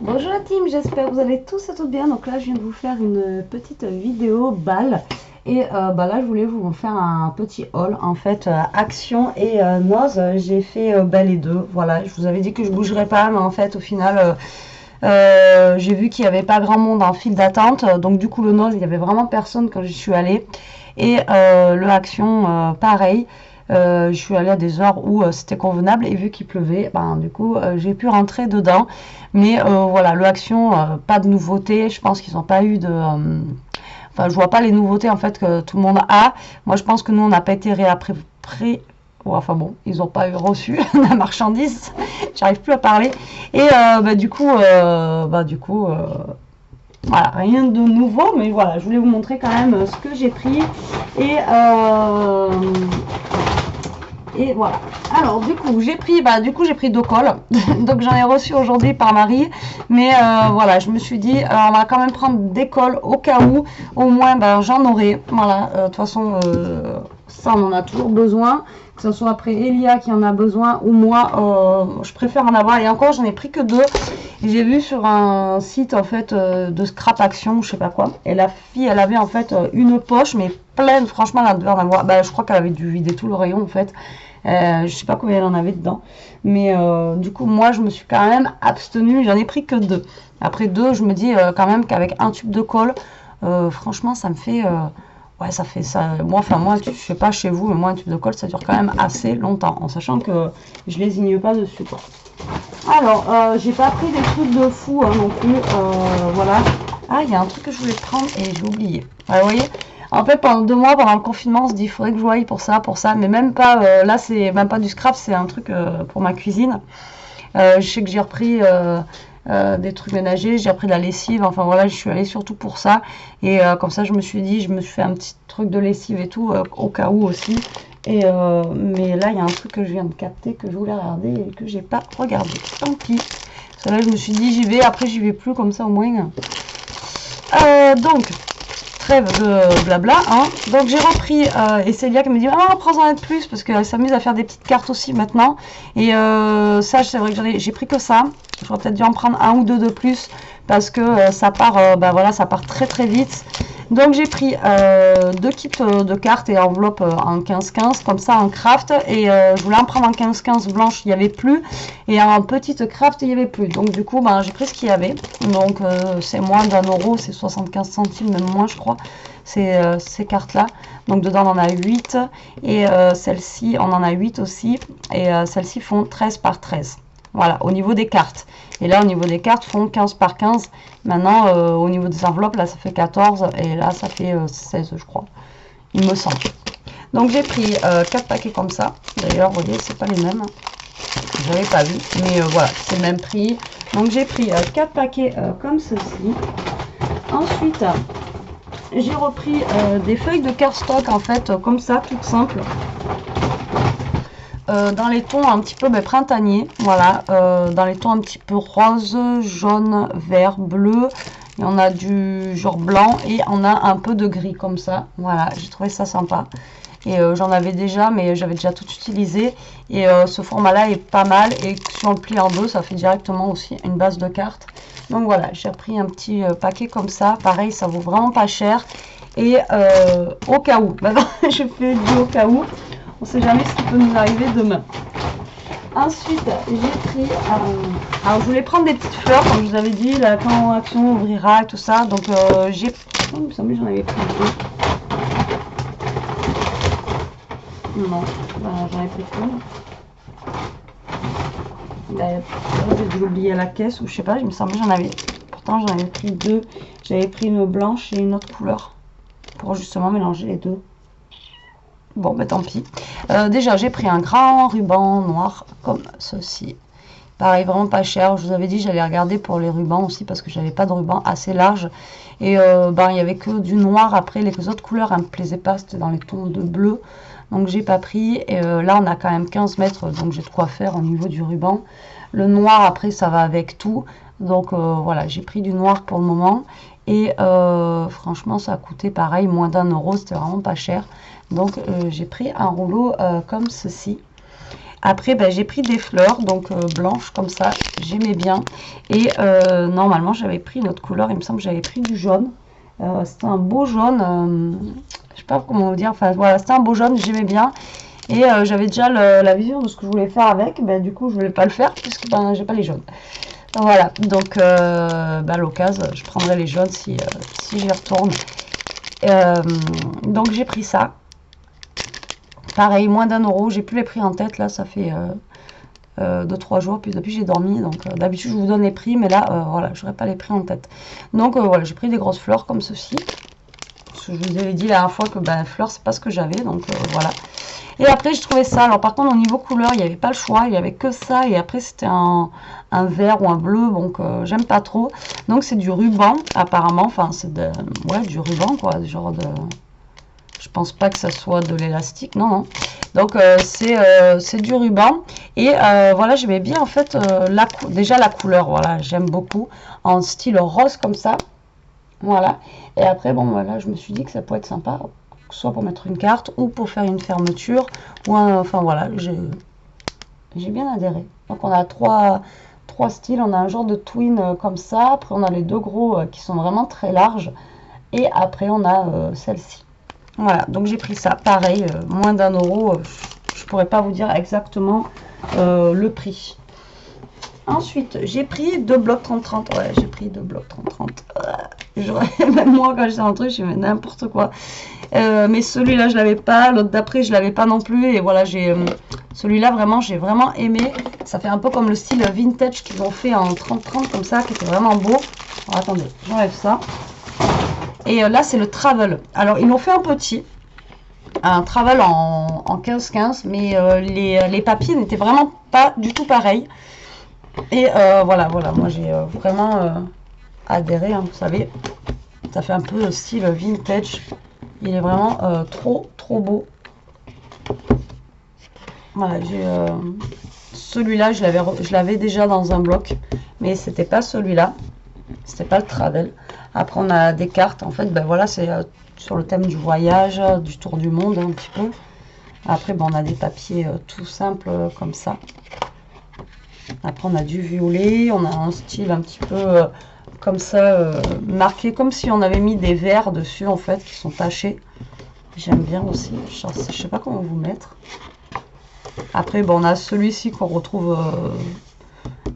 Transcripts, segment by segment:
Bonjour la team, j'espère que vous allez tous et toutes bien. Donc là je viens de vous faire une petite vidéo balle. Et là je voulais vous faire un petit haul en fait Action et Noz. J'ai fait les deux. Voilà, je vous avais dit que je bougerais pas, mais en fait au final j'ai vu qu'il n'y avait pas grand monde en file d'attente. Donc du coup le Noz il y avait vraiment personne quand j'y suis allée. Et le Action pareil. Je suis allée à des heures où c'était convenable et vu qu'il pleuvait, du coup j'ai pu rentrer dedans. Mais voilà, le Action, pas de nouveautés. Je pense qu'ils n'ont pas eu de... Enfin, je vois pas les nouveautés en fait que tout le monde a. Moi, je pense que nous, on n'a pas été ouais, enfin bon, ils n'ont pas eu reçu la marchandise. J'arrive plus à parler. Et voilà, rien de nouveau, mais voilà, je voulais vous montrer quand même ce que j'ai pris. Et et voilà. Alors du coup j'ai pris deux cols. Donc j'en ai reçu aujourd'hui par Marie. Mais voilà, je me suis dit on va quand même prendre des cols au cas où. Au moins j'en aurai. Voilà. De toute façon ça on en a toujours besoin. Que ce soit après Elia qui en a besoin ou moi, je préfère en avoir. Et encore j'en ai pris que deux. J'ai vu sur un site en fait de scrap action, je sais pas quoi. Et la fille elle avait en fait une poche mais pleine. Franchement elle devait en avoir. Je crois qu'elle avait dû vider tout le rayon en fait. Je sais pas combien elle en avait dedans. Mais du coup, moi, je me suis quand même abstenue. J'en ai pris que deux. Après deux, je me dis quand même qu'avec un tube de colle, franchement, ça me fait... ouais, ça fait ça. Moi, je sais pas chez vous, mais moi, un tube de colle, ça dure quand même assez longtemps. En sachant que je lésigne pas dessus, quoi. Alors, j'ai pas pris des trucs de fou non plus. Voilà. Ah, il y a un truc que je voulais prendre et j'ai oublié. Ouais, vous voyez, en fait, pendant 2 mois, pendant le confinement, on se dit, il faudrait que je voie pour ça, mais même pas, là, c'est même pas du scrap, c'est un truc pour ma cuisine. Je sais que j'ai repris des trucs ménagers, j'ai repris de la lessive, enfin voilà, je suis allée surtout pour ça. Et comme ça, je me suis dit, je me suis fait un petit truc de lessive et tout, au cas où aussi. Et mais là, il y a un truc que je viens de capter, que je voulais regarder et que j'ai pas regardé. Tant pis. Parce que là, je me suis dit, j'y vais, après, j'y vais plus, comme ça, au moins. Donc, trêve de blabla, hein. Donc j'ai repris et Célia qui me dit prends-en un de plus parce qu'elle s'amuse à faire des petites cartes aussi maintenant. Et ça c'est vrai que j'ai pris que ça. J'aurais peut-être dû en prendre un ou deux de plus parce que ça part voilà, ça part très très vite. Donc j'ai pris deux kits de cartes et enveloppes en 15-15 comme ça en craft. Et je voulais en prendre en 15-15 blanche, il n'y avait plus. Et en petite craft, il n'y avait plus. Donc du coup j'ai pris ce qu'il y avait. Donc c'est moins d'1 euro, c'est 75 centimes, même moins je crois. Ces cartes là, donc dedans on en a 8 et celle-ci on en a 8 aussi et celles-ci font 13 par 13, voilà au niveau des cartes. Et là au niveau des cartes font 15 par 15. Maintenant au niveau des enveloppes là ça fait 14 et là ça fait 16 je crois, il me semble. Donc j'ai pris 4 paquets comme ça. D'ailleurs vous voyez c'est pas les mêmes, j'avais pas vu, mais voilà c'est le même prix. Donc j'ai pris 4 paquets comme ceci. Ensuite j'ai repris des feuilles de cardstock en fait comme ça, toutes simples, dans les tons un petit peu printaniers, voilà, dans les tons un petit peu rose, jaune, vert, bleu. Et on a du genre blanc et on a un peu de gris comme ça, voilà, j'ai trouvé ça sympa. Et j'en avais déjà, mais j'avais déjà tout utilisé. Et ce format là est pas mal, et si on le plie en deux ça fait directement aussi une base de cartes. Donc voilà, j'ai repris un petit paquet comme ça. Pareil, ça vaut vraiment pas cher. Et au cas où, je fais du au cas où. On sait jamais ce qui peut nous arriver demain. Ensuite, j'ai pris... alors, je voulais prendre des petites fleurs, comme je vous avais dit, là, quand Action ouvrira et tout ça. Donc, j'ai... Oh, il me semble que j'en avais pris deux. Non, j'en ai pris qu'une. J'ai dû l'oublier à la caisse ou je sais pas, il me semble que j'en avais. Pourtant j'en avais pris deux. J'avais pris une blanche et une autre couleur pour justement mélanger les deux. Bon tant pis. Déjà j'ai pris un grand ruban noir comme ceci. Pareil, vraiment pas cher. Je vous avais dit j'allais regarder pour les rubans aussi parce que j'avais pas de ruban assez large. Et il y avait que du noir. Après les autres couleurs elles me plaisaient pas, c'était dans les tons de bleu. Donc j'ai pas pris. Et là on a quand même 15 mètres, donc j'ai de quoi faire au niveau du ruban. Le noir après ça va avec tout. Donc voilà, j'ai pris du noir pour le moment. Et franchement ça a coûté pareil, moins d'1 euro, c'était vraiment pas cher. Donc j'ai pris un rouleau comme ceci. Après, ben, j'ai pris des fleurs, donc blanches comme ça, j'aimais bien. Et normalement, j'avais pris une autre couleur, il me semble que j'avais pris du jaune. C'était un beau jaune, je sais pas comment vous dire, enfin voilà, c'était un beau jaune, j'aimais bien. Et j'avais déjà la vision de ce que je voulais faire avec, ben, du coup, je voulais pas le faire, puisque ben, j'ai pas les jaunes. Voilà, donc ben, à l'occasion, je prendrai les jaunes si j'y retourne. Donc j'ai pris ça. Pareil, moins d'1 €, j'ai plus les prix en tête, là, ça fait 2-3 jours, puis depuis j'ai dormi, donc d'habitude je vous donne les prix, mais là, voilà, je n'aurai pas les prix en tête. Donc voilà, j'ai pris des grosses fleurs comme ceci. Parce que je vous avais dit la dernière fois que ben, fleurs, c'est pas ce que j'avais, donc voilà. Et après, je trouvais ça, alors par contre, au niveau couleur, il n'y avait pas le choix, il n'y avait que ça, et après, c'était un vert ou un bleu, donc j'aime pas trop. Donc c'est du ruban, apparemment, enfin, c'est ouais, du ruban, quoi, genre de... Je pense pas que ça soit de l'élastique, non, non. Donc c'est du ruban. Et voilà, j'aimais bien en fait déjà la couleur, voilà, j'aime beaucoup. En style rose comme ça. Voilà. Et après, bon, voilà, je me suis dit que ça pourrait être sympa, soit pour mettre une carte ou pour faire une fermeture. Ou enfin voilà, j'ai bien adhéré. Donc on a trois styles. On a un genre de twin comme ça. Après on a les deux gros qui sont vraiment très larges. Et après on a celle-ci. Voilà, donc j'ai pris ça, pareil, moins d'1 €, je pourrais pas vous dire exactement le prix. Ensuite, j'ai pris 2 blocs 30-30, ouais, j'ai pris 2 blocs 30-30, même moi quand j'étais dans le truc, je fais n'importe quoi. Mais celui-là, je l'avais pas, l'autre d'après, je l'avais pas non plus, et voilà, celui-là, vraiment, j'ai vraiment aimé. Ça fait un peu comme le style vintage qu'ils ont fait en 30-30, comme ça, qui était vraiment beau. Alors, attendez, j'enlève ça. Et là, c'est le travel. Alors, ils l'ont fait un petit, un travel en 15-15, mais les papiers n'étaient vraiment pas du tout pareils. Et voilà, moi j'ai vraiment adhéré, hein, vous savez. Ça fait un peu style vintage. Il est vraiment trop beau. Voilà, celui-là, je l'avais déjà dans un bloc, mais c'était pas celui-là. C'était pas le travel. Après, on a des cartes. En fait, ben voilà, c'est sur le thème du voyage, du tour du monde, un petit peu. Après, ben, on a des papiers tout simples comme ça. Après, on a du violet. On a un style un petit peu comme ça, marqué, comme si on avait mis des verres dessus, en fait, qui sont tachés. J'aime bien aussi. Je sais pas comment vous mettre. Après, ben, on a celui-ci qu'on retrouve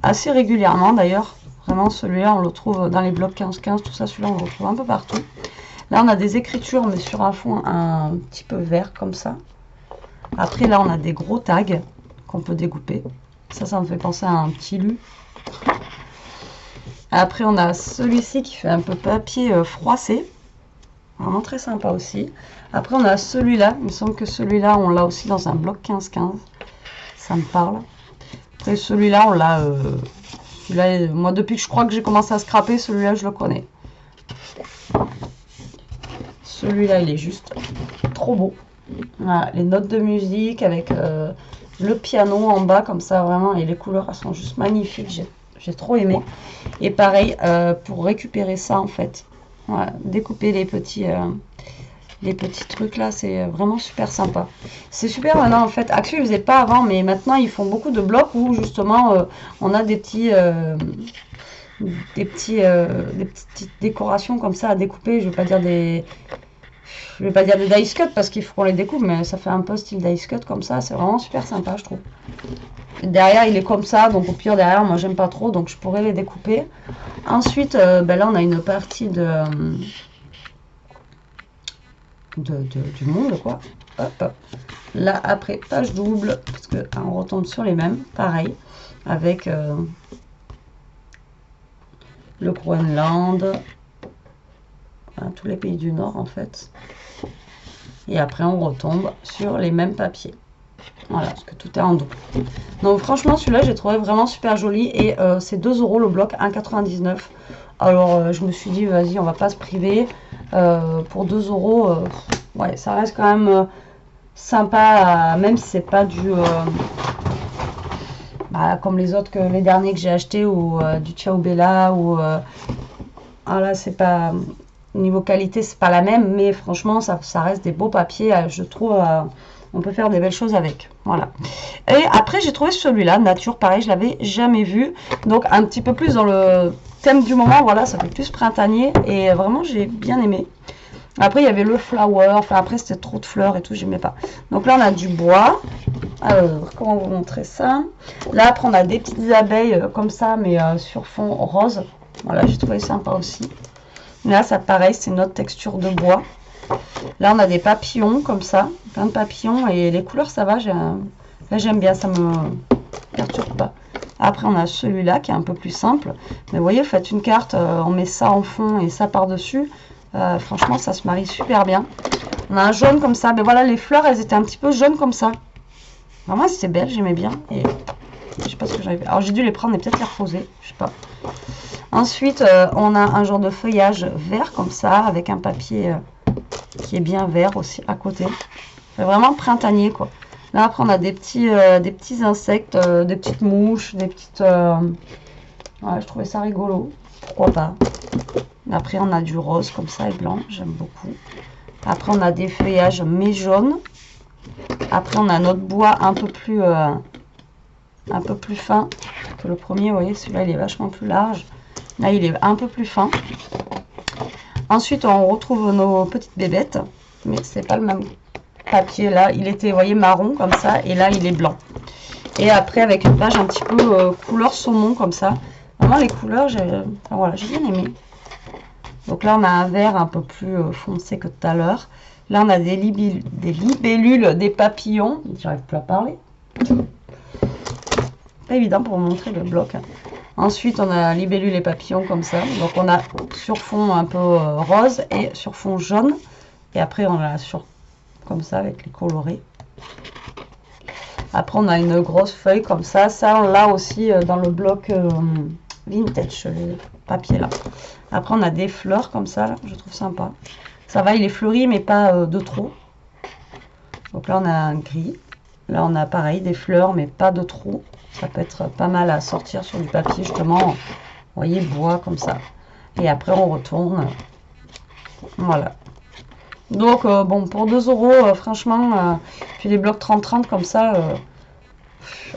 assez régulièrement, d'ailleurs. Vraiment, celui-là, on le trouve dans les blocs 15-15, tout ça, celui-là, on le retrouve un peu partout. Là, on a des écritures, mais sur un fond un petit peu vert, comme ça. Après, là, on a des gros tags qu'on peut découper. Ça me fait penser à un petit lu. Après, on a celui-ci qui fait un peu papier froissé. Vraiment très sympa aussi. Après, on a celui-là. Il me semble que celui-là, on l'a aussi dans un bloc 15-15. Ça me parle. Après, celui-là, on l'a... Celui-là, moi, depuis que je crois que j'ai commencé à scraper, celui-là, je le connais. Celui-là, il est juste trop beau. Voilà, les notes de musique avec le piano en bas, comme ça, vraiment. Et les couleurs, elles sont juste magnifiques. J'ai trop aimé. Et pareil, pour récupérer ça, en fait. Voilà, découper les petits trucs là, c'est vraiment super sympa. C'est super maintenant en fait. Axu, ils faisaient pas avant, mais maintenant ils font beaucoup de blocs où justement on a des petites décorations comme ça à découper. Je vais pas dire des dice cut parce qu'il faut qu'on les découpe, mais ça fait un peu style dice cut comme ça. C'est vraiment super sympa, je trouve. Derrière, il est comme ça, donc au pire derrière, moi j'aime pas trop, donc je pourrais les découper. Ensuite, ben là on a une partie du monde, quoi. Hop, hop. Là, après, page double, parce que on retombe sur les mêmes, pareil, avec le Groenland, enfin, tous les pays du Nord, en fait. Et après, on retombe sur les mêmes papiers. Voilà, parce que tout est en double. Donc, franchement, celui-là, j'ai trouvé vraiment super joli. Et c'est 2 € le bloc, 1,99 €. Alors, je me suis dit, vas-y, on va pas se priver. Pour 2 €, ouais, ça reste quand même sympa, même si c'est pas du comme les autres, les derniers que j'ai achetés, ou du Ciao Bella, ou là c'est pas, niveau qualité c'est pas la même, mais franchement ça reste des beaux papiers, je trouve, on peut faire des belles choses avec. Voilà. Et après, j'ai trouvé celui-là, nature, pareil, je l'avais jamais vu. Donc, un petit peu plus dans le thème du moment, voilà, ça fait plus printanier. Et vraiment, j'ai bien aimé. Après, il y avait le flower, enfin après, c'était trop de fleurs et tout, j'aimais pas. Donc là, on a du bois. Alors, comment vous montrer ça? Là, après, on a des petites abeilles comme ça, mais sur fond rose. Voilà, j'ai trouvé sympa aussi. Là, ça pareil, c'est notre texture de bois. Là, on a des papillons comme ça, plein de papillons. Et les couleurs, ça va, là, j'aime bien, ça me perturbe pas. Après, on a celui-là qui est un peu plus simple. Mais vous voyez, vous faites une carte, on met ça en fond et ça par-dessus. Franchement, ça se marie super bien. On a un jaune comme ça. Mais voilà, les fleurs, elles étaient un petit peu jaunes comme ça. Vraiment, c'était belle, j'aimais bien. Et je sais pas ce que j'avais fait. Alors, j'ai dû les prendre et peut-être les reposer. Je sais pas. Ensuite, on a un genre de feuillage vert comme ça, avec un papier qui est bien vert aussi à côté. C'est vraiment printanier, quoi. Là, après, on a des petits insectes, des petites mouches, des petites... Ouais, je trouvais ça rigolo. Pourquoi pas. Après, on a du rose comme ça et blanc. J'aime beaucoup. Après, on a des feuillages mais jaunes. Après, on a notre bois un peu plus fin que le premier. Vous voyez, celui-là, il est vachement plus large. Là, il est un peu plus fin. Ensuite, on retrouve nos petites bébêtes. Mais c'est pas le même papier. Là, il était, vous voyez, marron comme ça. Et là, il est blanc. Et après, avec une page un petit peu couleur saumon comme ça. Vraiment, les couleurs, enfin, voilà, j'ai bien aimé. Donc là, on a un vert un peu plus foncé que tout à l'heure. Là, on a des libellules, des papillons. J'arrive plus à parler. Pas évident pour vous montrer le bloc. Ensuite, on a libellules et papillons comme ça. Donc, on a sur fond un peu rose et sur fond jaune. Et après, on a sur comme ça avec les colorés. Après, on a une grosse feuille comme ça. Ça, on l'a aussi dans le bloc vintage, les papiers là. Après, on a des fleurs comme ça, là, je trouve sympa. Ça va, il est fleuri, mais pas de trop. Donc là, on a un gris. Là, on a pareil, des fleurs, mais pas de trop. Ça peut être pas mal à sortir sur du papier, justement. Vous voyez, bois comme ça. Et après, on retourne. Voilà. Donc, bon, pour 2 €, franchement, puis les blocs 30-30 comme ça,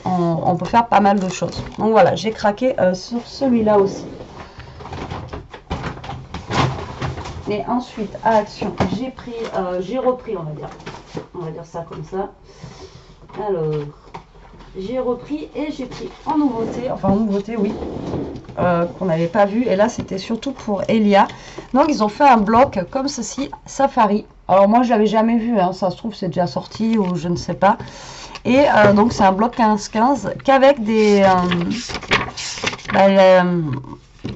on peut faire pas mal de choses. Donc voilà, j'ai craqué sur celui-là aussi. Et ensuite, à Action, j'ai repris, on va dire ça comme ça. Alors, j'ai repris et j'ai pris en nouveauté, oui, qu'on n'avait pas vu. Et là, c'était surtout pour Elia. Donc, ils ont fait un bloc comme ceci, Safari. Alors, moi, je l'avais jamais vu, hein, ça se trouve, c'est déjà sorti ou je ne sais pas. Et donc, c'est un bloc 15-15 qu'avec des...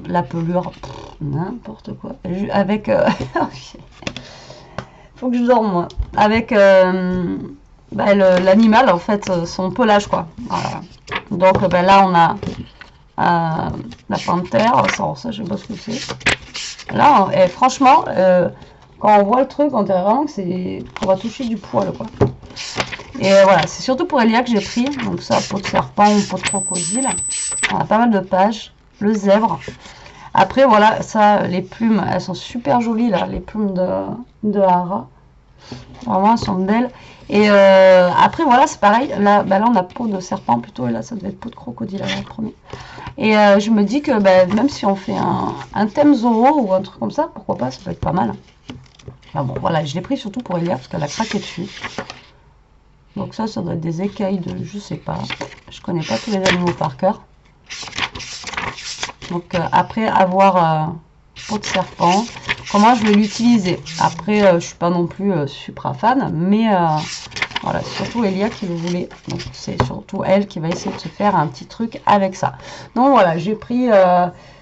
la pelure, n'importe quoi. Avec... faut que je dorme, moi. Avec l'animal, en fait, son pelage, quoi. Voilà. Donc, là, on a la panthère. Ça, je sais pas ce que c'est. Là, franchement, quand on voit le truc, on dirait vraiment qu'on va toucher du poil, quoi. Et voilà, c'est surtout pour Elia que j'ai pris. Donc ça, peau de serpent ou peau de crocodile. On a pas mal de pages. Le zèbre. Après, voilà, ça, les plumes, elles sont super jolies, là. Les plumes de Hara. Vraiment, elles sont belles. Et après, voilà, c'est pareil. Là, on a peau de serpent plutôt. Et là, ça devait être peau de crocodile, là, le premier. Et je me dis que même si on fait un thème Zoro ou un truc comme ça, pourquoi pas, ça peut être pas mal. Enfin bon, voilà, je l'ai pris surtout pour Elia parce qu'elle a craqué dessus. Donc ça doit être des écailles de... je sais pas. Je connais pas tous les animaux par cœur. Donc après avoir peau de serpent, comment je vais l'utiliser. Après, je suis pas non plus super fan, mais voilà, c'est surtout Elia qui le voulait. Donc c'est surtout elle qui va essayer de se faire un petit truc avec ça. Donc voilà, j'ai pris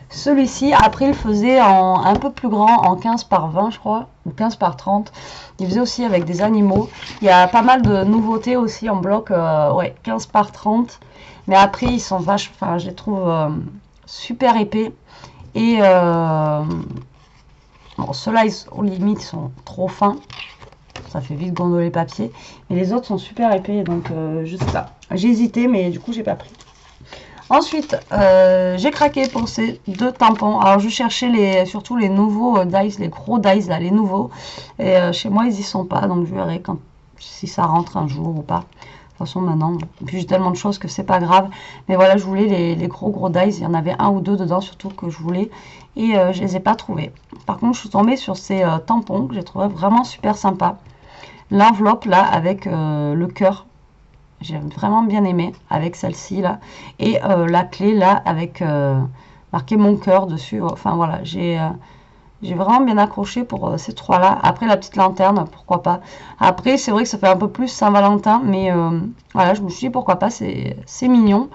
celui-ci. Après, il faisait un peu plus grand, en 15 par 20, je crois, ou 15 par 30. Il faisait aussi avec des animaux. Il y a pas mal de nouveautés aussi en bloc, ouais, 15 par 30. Mais après, ils sont vachement, enfin, je les trouve super épais. Et bon, ceux-là, aux limites, ils sont trop fins. Ça fait vite gondoler le papier. Mais les autres sont super épais, donc je sais pas. J'ai hésité, mais du coup, j'ai pas pris. Ensuite, j'ai craqué pour ces 2 tampons. Alors, je cherchais surtout les nouveaux dies, les gros dies, là, les nouveaux. Et chez moi, ils y sont pas. Donc, je verrai quand si ça rentre un jour ou pas. De toute façon, maintenant, et puis j'ai tellement de choses que c'est pas grave. Mais voilà, je voulais les gros dies. Il y en avait un ou deux dedans, surtout que je voulais. Et je les ai pas trouvés. Par contre, je suis tombée sur ces tampons que j'ai trouvé vraiment super sympa. L'enveloppe, là, avec le cœur. J'ai vraiment bien aimé avec celle-ci, là. Et la clé, là, avec marqué mon cœur dessus. Enfin, voilà, j'ai vraiment bien accroché pour ces trois-là. Après, la petite lanterne, pourquoi pas. Après, c'est vrai que ça fait un peu plus Saint-Valentin, mais voilà, je me suis dit pourquoi pas, c'est mignon.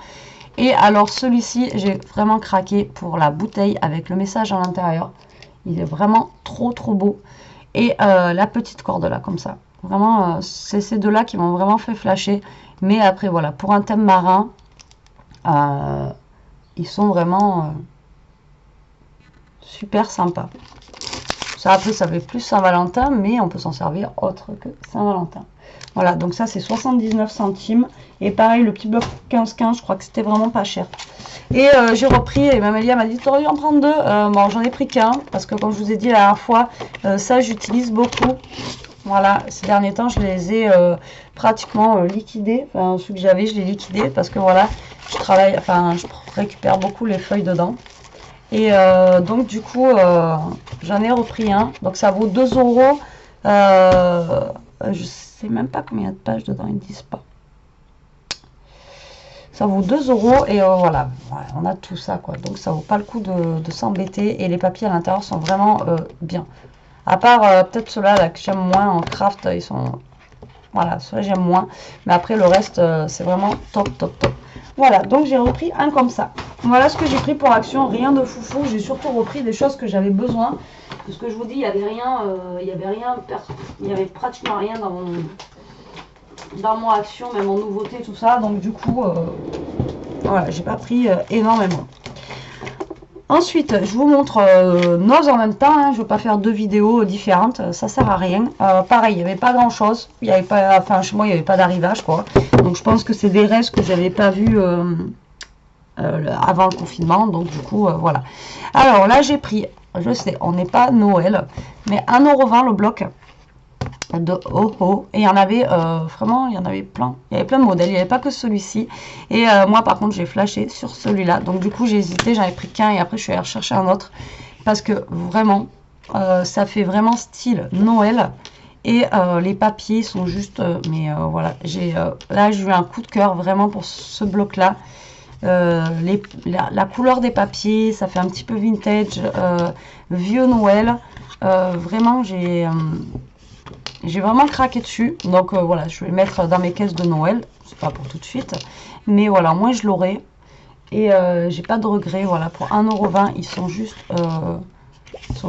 Et alors, celui-ci, j'ai vraiment craqué pour la bouteille avec le message à l'intérieur. Il est vraiment trop, trop beau. Et la petite corde là, comme ça. Vraiment, c'est ces deux-là qui m'ont vraiment fait flasher. Mais après, voilà, pour un thème marin, ils sont vraiment super sympas. Ça, après, ça fait plus Saint-Valentin, mais on peut s'en servir autre que Saint-Valentin. Voilà, donc ça, c'est 79 centimes. Et pareil, le petit bloc 15-15, je crois que c'était vraiment pas cher. Et j'ai repris, et Mamélia m'a dit, t'aurais dû en prendre deux. Bon, j'en ai pris qu'un, parce que comme je vous ai dit la dernière fois, ça, j'utilise beaucoup. Voilà, ces derniers temps, je les ai pratiquement liquidés. Enfin, ceux que j'avais, je les liquidés, parce que voilà, je travaille, enfin, je récupère beaucoup les feuilles dedans. Et donc du coup j'en ai repris un, donc ça vaut 2 euros. Je sais même pas combien de pages dedans, ils ne disent pas. Ça vaut 2 euros et voilà, on a tout ça quoi, donc ça vaut pas le coup de s'embêter. Et les papiers à l'intérieur sont vraiment bien, à part peut-être ceux-là là, que j'aime moins en craft, ils sont, voilà, ceux-là j'aime moins, mais après le reste c'est vraiment top top top. Voilà, donc j'ai repris un comme ça. Voilà ce que j'ai pris pour Action, rien de foufou. J'ai surtout repris des choses que j'avais besoin. Parce que je vous dis, il n'y avait rien, il y avait pratiquement rien dans mon Action, même en nouveauté, tout ça. Donc du coup, voilà, j'ai pas pris énormément. Ensuite, je vous montre Nose en même temps. Hein, je ne veux pas faire deux vidéos différentes, ça sert à rien. Pareil, il n'y avait pas grand chose. Il y avait pas, enfin, chez moi, il n'y avait pas d'arrivage, quoi. Donc, je pense que c'est des restes que j'avais pas vus avant le confinement. Donc, du coup, voilà. Alors là, j'ai pris, je sais, on n'est pas Noël, mais 1,20 € le bloc de Oho, et il y en avait vraiment, il y en avait plein, il y avait plein de modèles, il n'y avait pas que celui-ci. Et moi par contre j'ai flashé sur celui-là, donc du coup j'ai hésité, j'en ai pris qu'un et après je suis allée rechercher un autre parce que vraiment ça fait vraiment style Noël. Et les papiers sont juste mais voilà, là j'ai eu un coup de cœur vraiment pour ce bloc là. La couleur des papiers, ça fait un petit peu vintage, vieux Noël. Vraiment j'ai vraiment craqué dessus, donc voilà, je vais le mettre dans mes caisses de Noël, c'est pas pour tout de suite, mais voilà, moi je l'aurai, et j'ai pas de regrets, voilà, pour 1,20 €, ils sont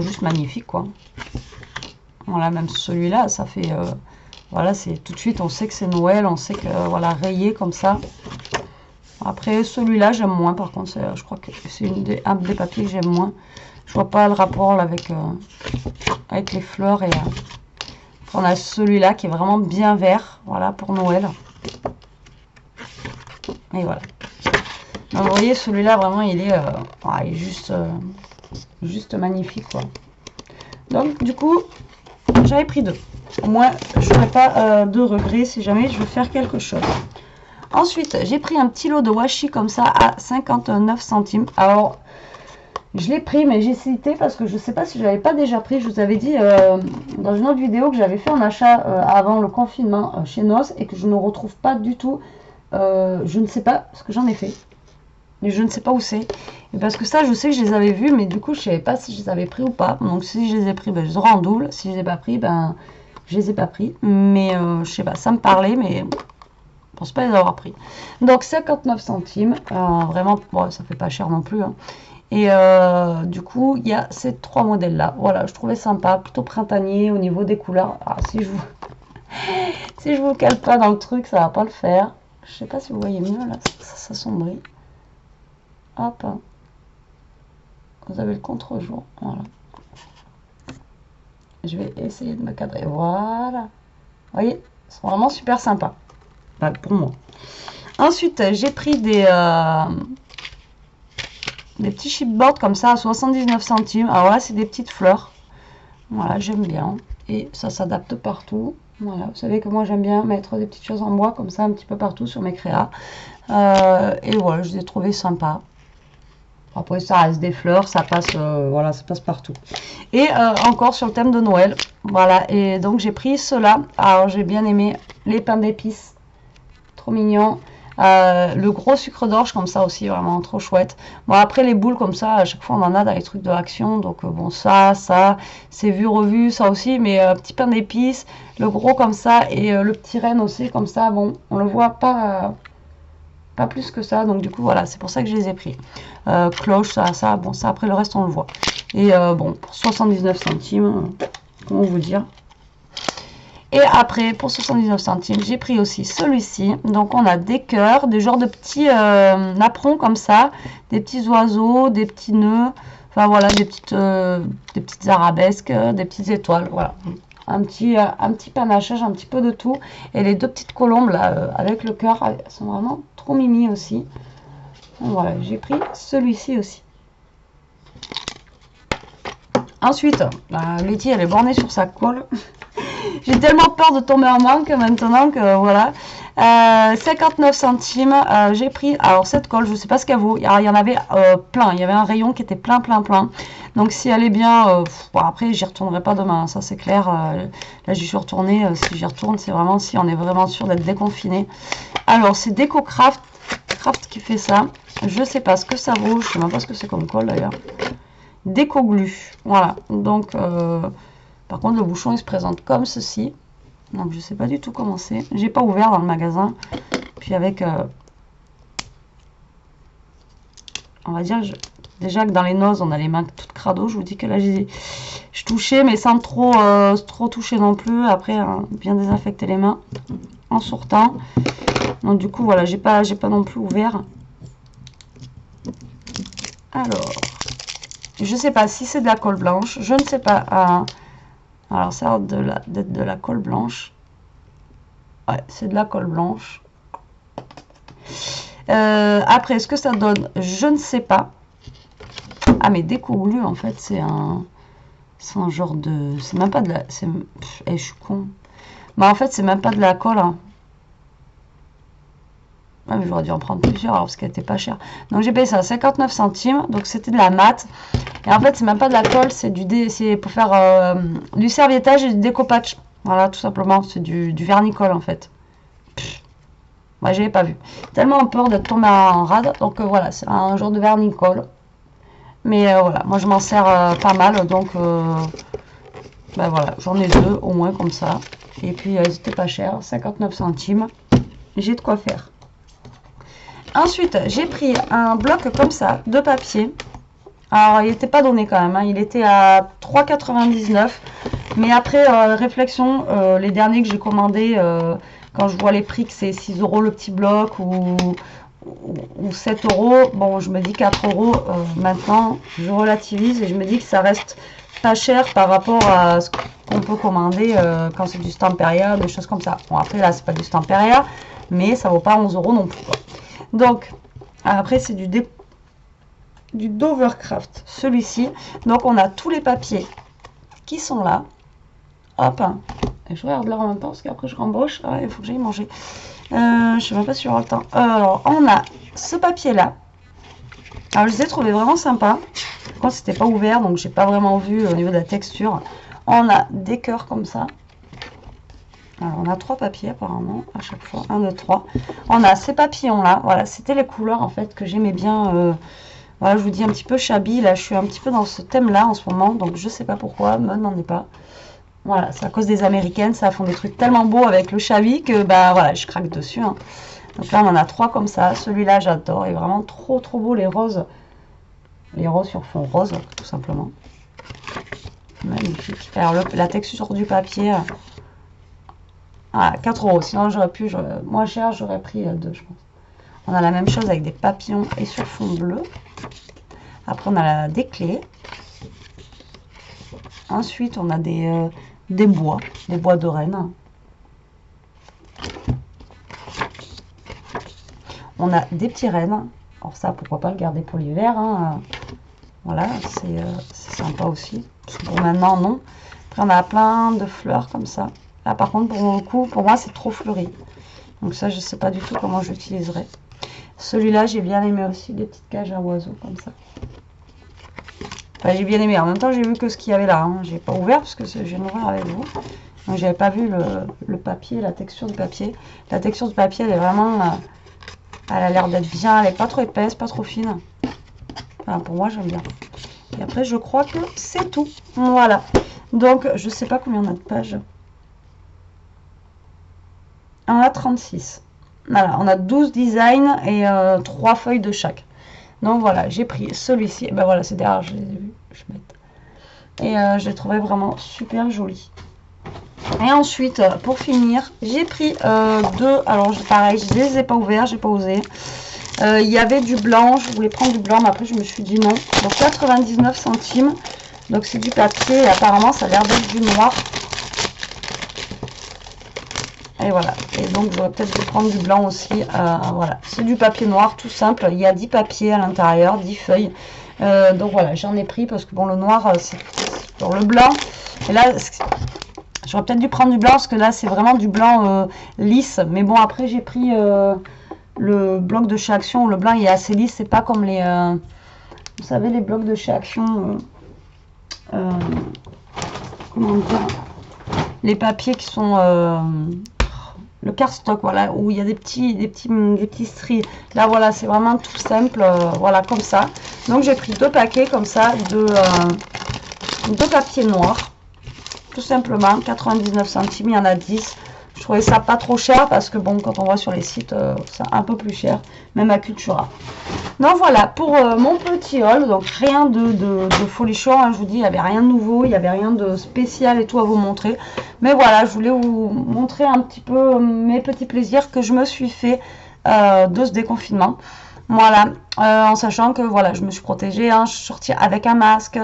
juste magnifiques, quoi. Voilà, même celui-là, ça fait, voilà, c'est tout de suite, on sait que c'est Noël, on sait que, voilà, rayé comme ça. Après, celui-là, j'aime moins, par contre, je crois que c'est un des papiers que j'aime moins. Je vois pas le rapport là, avec les fleurs et... on a celui-là qui est vraiment bien vert, voilà, pour Noël. Et voilà. Donc, vous voyez, celui-là, vraiment, il est juste magnifique, quoi. Donc, du coup, j'avais pris deux. Au moins, je n'aurai pas de regrets si jamais je veux faire quelque chose. Ensuite, j'ai pris un petit lot de washi comme ça à 59 centimes. Alors... je l'ai pris, mais j'ai hésité parce que je ne sais pas si je l'avais pas déjà pris. Je vous avais dit dans une autre vidéo que j'avais fait un achat avant le confinement chez Nos et que je ne retrouve pas du tout. Je ne sais pas ce que j'en ai fait. Mais je ne sais pas où c'est. Et parce que ça, je sais que je les avais vus, mais du coup, je ne savais pas si je les avais pris ou pas. Donc, si je les ai pris, ben, je les aurai en double. Si je les ai pas pris, ben, je les ai pas pris. Mais je sais pas, ça me parlait, mais... je pense pas les avoir pris. Donc 59 centimes, vraiment, bon, ça fait pas cher non plus. Hein. Et du coup, il y a ces trois modèles là. Voilà, je trouvais sympa, plutôt printanier au niveau des couleurs. Ah, si je vous cale pas dans le truc, ça va pas le faire. Je sais pas si vous voyez mieux là, ça s'assombrit. Hop. Vous avez le contre-jour, voilà. Je vais essayer de me cadrer. Voilà. Vous voyez, c'est vraiment super sympa. Bah, pour moi. Ensuite, j'ai pris des petits chipboards comme ça à 79 centimes. Alors là, c'est des petites fleurs. Voilà, j'aime bien. Et ça s'adapte partout. Voilà, vous savez que moi j'aime bien mettre des petites choses en bois comme ça un petit peu partout sur mes créas. Et voilà, je les ai trouvées sympas. Après ça reste des fleurs, ça passe, voilà, ça passe partout. Et encore sur le thème de Noël, voilà. Et donc j'ai pris cela. Alors j'ai bien aimé les pains d'épices, trop mignon. Le gros sucre d'orge comme ça aussi, vraiment trop chouette. Bon après les boules comme ça, à chaque fois on en a dans les trucs de Action, donc bon ça, c'est vu revu, ça aussi, mais petit pain d'épices, le gros comme ça et le petit renne aussi comme ça, bon on le voit pas plus que ça, donc du coup voilà, c'est pour ça que je les ai pris. Cloche, bon ça après le reste on le voit. Et bon, pour 79 centimes, comment vous dire. Et après, pour 79 centimes, j'ai pris aussi celui-ci. Donc, on a des cœurs, des genres de petits napperons comme ça, des petits oiseaux, des petits nœuds, enfin voilà, des petites arabesques, des petites étoiles, voilà. Un petit panachage, un petit peu de tout. Et les deux petites colombes là, avec le cœur, elles sont vraiment trop mimi aussi. Donc, voilà, j'ai pris celui-ci aussi. Ensuite, Letty, elle est bornée sur sa colle. J'ai tellement peur de tomber en manque maintenant que voilà. 59 centimes, j'ai pris, alors cette colle, je sais pas ce qu'elle vaut. Il y en avait plein, il y avait un rayon qui était plein. Donc si elle est bien, bon, après j'y retournerai pas demain, ça c'est clair. Là j'y suis retournée, si j'y retourne, c'est vraiment si on est vraiment sûr d'être déconfiné. Alors c'est DecoCraft qui fait ça. Je sais pas ce que ça vaut, je sais même pas ce que c'est comme colle d'ailleurs. Déco-glu, voilà. Donc par contre, le bouchon, il se présente comme ceci. Donc, je sais pas du tout comment c'est. J'ai pas ouvert dans le magasin. Puis avec... on va dire... déjà que dans les noses, on a les mains toutes crado. Je vous dis que là, je touchais, mais sans trop toucher non plus. Après, hein, bien désinfecter les mains en sortant. Donc, du coup, voilà, j'ai pas non plus ouvert. Alors... je sais pas si c'est de la colle blanche. Je ne sais pas... alors, ça a d'être de la colle blanche. Ouais, c'est de la colle blanche. Après, ce que ça donne, je ne sais pas. Ah, mais déco-glu, en fait, c'est un genre de... c'est même pas de la... je suis con. Mais en fait, c'est même pas de la colle. Hein. Ah, mais j'aurais dû en prendre plusieurs, alors, parce qu'elle était pas chère. Donc, j'ai payé ça 59 centimes. Donc, c'était de la mat. Et en fait, c'est même pas de la colle, c'est pour faire du serviettage et du découpage. Voilà, tout simplement, c'est du vernicole en fait. Moi, j'avais pas vu. Tellement peur d'être tombé en rade, donc voilà, c'est un genre de vernicole. Mais voilà, moi je m'en sers pas mal, donc ben voilà, j'en ai deux au moins comme ça. Et puis, c'était pas cher, 59 centimes. J'ai de quoi faire. Ensuite, j'ai pris un bloc comme ça de papier. Alors, il n'était pas donné quand même, hein. Il était à 3,99 €. Mais après réflexion, les derniers que j'ai commandés, quand je vois les prix que c'est 6 € le petit bloc ou 7 €, bon, je me dis 4 € maintenant, je relativise et je me dis que ça reste pas cher par rapport à ce qu'on peut commander quand c'est du Stamperia, des choses comme ça. Bon, après là, c'est pas du Stamperia, mais ça vaut pas 11 € non plus, quoi. Donc, après, c'est du Dovercraft, celui-ci. Donc on a tous les papiers qui sont là. Hop. Et je regarde là en même temps parce qu'après je rembauche. Ah, il faut que j'aille manger. Je sais même pas si j'aurai le temps. Alors on a ce papier là. Alors je les ai trouvés vraiment sympas. Quand c'était pas ouvert, donc j'ai pas vraiment vu au niveau de la texture. On a des cœurs comme ça. Alors on a 3 papiers apparemment à chaque fois. 1, 2, 3. On a ces papillons là. Voilà, c'était les couleurs en fait que j'aimais bien. Voilà, je vous dis un petit peu shabby, là je suis un petit peu dans ce thème-là en ce moment, donc je sais pas pourquoi, me n'en est pas. Voilà, c'est à cause des américaines, ça font des trucs tellement beaux avec le shabby que bah voilà, je craque dessus. Hein. Donc là on en a 3 comme ça, celui-là j'adore, il est vraiment trop beau, les roses sur fond rose, tout simplement. Magnifique. Alors la texture du papier, voilà, 4 €, sinon j'aurais pu, moins cher, j'aurais pris 2 je pense. On a la même chose avec des papillons et sur fond bleu. Après, on a des clés. Ensuite, on a des bois de Rennes. On a des petits rennes. Alors ça, pourquoi pas le garder pour l'hiver. Hein. Voilà, c'est sympa aussi. Parce que pour maintenant, non. Après, on a plein de fleurs comme ça. Là par contre pour le coup, pour moi c'est trop fleuri. Donc ça je sais pas du tout comment j'utiliserai. Celui-là j'ai bien aimé aussi, des petites cages à oiseaux comme ça. Enfin j'ai bien aimé, en même temps j'ai vu que ce qu'il y avait là, hein. J'ai pas ouvert parce que je viens d'ouvrir avec vous. Donc j'avais pas vu le papier, la texture du papier. La texture du papier elle est vraiment, elle a l'air d'être bien, elle est pas trop épaisse, pas trop fine. Enfin pour moi j'aime bien. Et après je crois que c'est tout. Voilà. Donc je sais pas combien on a de pages. On a 36. Voilà, on a 12 designs et 3 feuilles de chaque. Donc voilà, j'ai pris celui-ci. Ben voilà, c'est derrière, je les ai vus. Je vais mettre. Et je l'ai trouvé vraiment super joli. Et ensuite, pour finir, j'ai pris deux. Alors pareil, je les ai pas ouverts, j'ai pas osé. Il y avait du blanc, je voulais prendre du blanc, mais après je me suis dit non. Donc 99 centimes. Donc c'est du papier et apparemment ça a l'air d'être du noir. Et voilà, et donc j'aurais peut-être dû prendre du blanc aussi. Voilà, c'est du papier noir tout simple. Il y a 10 papiers à l'intérieur, 10 feuilles. Donc voilà, j'en ai pris parce que bon, le noir c'est sur le blanc. Et là, j'aurais peut-être dû prendre du blanc parce que là c'est vraiment du blanc lisse. Mais bon, après j'ai pris le bloc de chez Action. Le blanc il est assez lisse, c'est pas comme les. Vous savez, les blocs de chez Action. Comment dire, les papiers qui sont. Le cardstock, voilà, où il y a des petits stries. Là, voilà, c'est vraiment tout simple, voilà, comme ça. Donc, j'ai pris 2 paquets comme ça, de papier noir, tout simplement, 99 centimes, il y en a 10. Je trouvais ça pas trop cher parce que, bon, quand on voit sur les sites, c'est un peu plus cher, même à Cultura. Donc, voilà, pour mon petit haul, donc rien de folichon, hein, je vous dis, il n'y avait rien de nouveau, il n'y avait rien de spécial et tout à vous montrer. Mais voilà, je voulais vous montrer un petit peu mes petits plaisirs que je me suis fait de ce déconfinement. Voilà, en sachant que voilà, je me suis protégée, hein, je suis sortie avec un masque,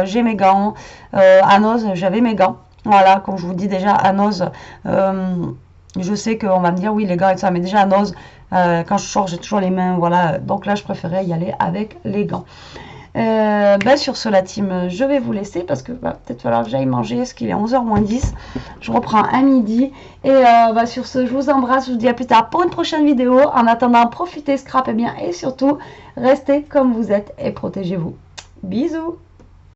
j'ai mes gants, à Noz, j'avais mes gants. Voilà, comme je vous dis déjà, à Noz, je sais qu'on va me dire oui, les gants et tout ça, mais déjà à Noz, quand je sors, j'ai toujours les mains, voilà. Donc là, je préférais y aller avec les gants. Sur ce, la team, je vais vous laisser parce que va peut-être falloir que j'aille manger, parce qu'il est 11h moins 10. Je reprends à midi. Et sur ce, je vous embrasse, je vous dis à plus tard pour une prochaine vidéo. En attendant, profitez, scrapez bien et surtout, restez comme vous êtes et protégez-vous. Bisous!